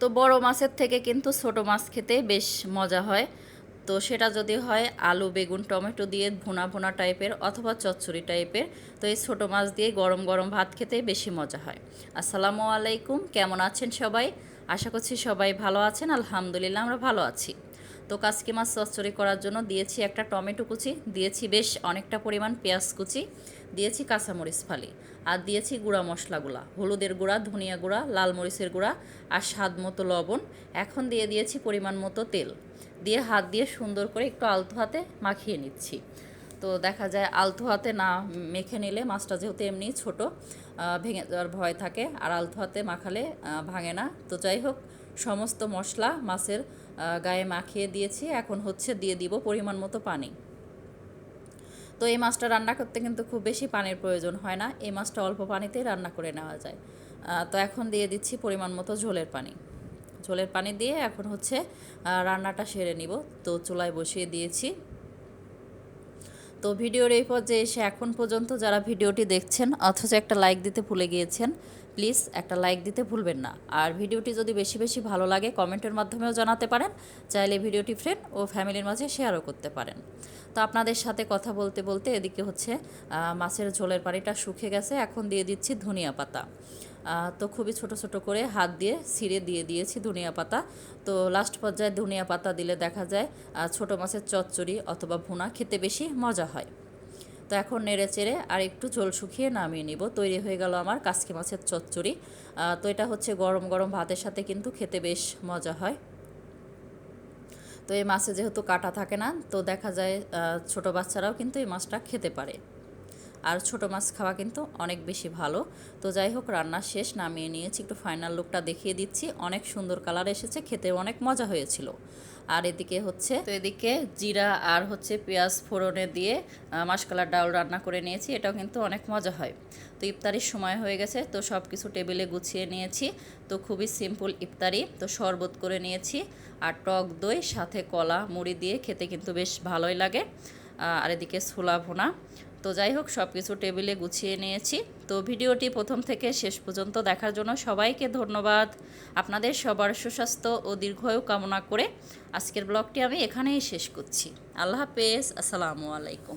তো বড় মাছের থেকে কিন্তু ছোট মাছ খেতে বেশ মজা হয়। তো সেটা যদি হয় আলু বেগুন টমেটো দিয়ে ভুনা ভুনা টাইপের অথবা চচ্চড়ি টাইপের, তো এই ছোটো মাছ দিয়ে গরম গরম ভাত খেতে বেশি মজা হয়। আসসালামু আলাইকুম, কেমন আছেন সবাই? আশা করছি সবাই ভালো আছেন। আলহামদুলিল্লাহ আমরা ভালো আছি। তো কাসকি মাছ চচ্চড়ি করার জন্য দিয়েছি একটা টমেটো কুচি, দিয়েছি বেশ অনেকটা পরিমাণ পেঁয়াজ কুচি, দিয়েছি কাঁচামরিচ ফালি, আর দিয়েছি গুঁড়া মশলাগুলা, হলুদের গুঁড়া, ধনিয়া গুঁড়া, লাল মরিচের গুঁড়া, আর স্বাদ মতো লবণ। এখন দিয়ে দিয়েছি পরিমাণ মতো তেল, দিয়ে হাত দিয়ে সুন্দর করে একটু আলতো হাতে মাখিয়ে নিচ্ছি। তো দেখা যায় আলতো হাতে না মেখে নিলে মাছটা যেহেতু এমনি ছোট, ভেঙে যাওয়ার ভয় থাকে, আর আলতো হাতে মাখালে ভাঙে না। তো যাই হোক, সমস্ত মশলা মাছের গায়ে মাখিয়ে দিয়েছি। এখন হচ্ছে দিয়ে দিব পরিমাণ মতো পানি। তো এই মাছটা রান্না করতে কিন্তু খুব বেশি পানির প্রয়োজন হয় না, এই মাছটা অল্প পানিতেই রান্না করে নেওয়া যায়। তো এখন দিয়ে দিচ্ছি পরিমাণ মতো ঝোলের পানি। ঝোলের পানি দিয়ে এখন হচ্ছে রান্নাটা সেরে নিব। তো চুলায় বসিয়ে দিয়েছি। তো ভিডিওর এই পর্যায়ে এসে এখন পর্যন্ত যারা ভিডিওটি দেখছেন অথচ একটা লাইক দিতে ভুলে গিয়েছেন, প্লিজ একটা লাইক দিতে ভুলবেন না। আর ভিডিওটি যদি বেশি বেশি ভালো লাগে কমেন্টের মাধ্যমেও জানাতে পারেন, চাইলে ভিডিওটি ফ্রেন্ড ও ফ্যামিলির মাঝে শেয়ারও করতে পারেন। তো আপনাদের সাথে কথা বলতে বলতে এদিকে হচ্ছে মাছের ঝোলের পানিটা শুকিয়ে গেছে। এখন দিয়ে দিচ্ছি ধনিয়া পাতা। তো খুবই ছোট ছোট করে হাত দিয়ে ছিঁড়ে দিয়ে দিয়েছি ধনিয়া পাতা। তো লাস্ট পর্যায়ে ধনিয়া পাতা দিলে দেখা যায় ছোটো মাছের চচ্চড়ি অথবা ভুনা খেতে বেশি মজা হয়। তো এখন নেড়ে চেড়ে আর একটু ঝোল শুকিয়ে নামিয়ে নিব। তৈরি হয়ে গেল আমার কাসকি মাছের চচ্চড়ি। তো এটা হচ্ছে গরম গরম ভাতের সাথে কিন্তু খেতে বেশ মজা হয়। তো এই মাছে যেহেতু কাটা থাকে না, তো দেখা যায় ছোট বাচ্চারাও কিন্তু এই মাছটা খেতে পারে। আর ছোটো মাছ খাওয়া কিন্তু অনেক বেশি ভালো। তো যাই হোক, রান্না শেষ, নামিয়ে নিয়েছি। একটু ফাইনাল লুকটা দেখিয়ে দিচ্ছি। অনেক সুন্দর কালার এসেছে, খেতে অনেক মজা হয়েছিল। আর এদিকে হচ্ছে, তো এদিকে জিরা আর হচ্ছে পেঁয়াজ ফোড়নে দিয়ে মাসকলার ডাল রান্না করে নিয়েছি, এটাও কিন্তু অনেক মজা হয়। তো ইফতারির সময় হয়ে গেছে, তো সব কিছু টেবিলে গুছিয়ে নিয়েছি। তো খুবই সিম্পল ইফতারি। তো শরবত করে নিয়েছি, আর টক দই সাথে কলা মুড়ি দিয়ে খেতে কিন্তু বেশ ভালোই লাগে। আর এদিকে ছোলা ভুনা। তো যাই হোক, সব কিছু টেবিলে গুছিয়ে নিয়েছি। তো ভিডিওটি প্রথম থেকে শেষ পর্যন্ত দেখার জন্য সবাইকে ধন্যবাদ। আপনাদের সবার সুস্বাস্থ্য ও দীর্ঘায়ু কামনা করে আজকের ব্লগটি আমি এখানেই শেষ করছি। আল্লাহ হাফেজ, আসসালামু আলাইকুম।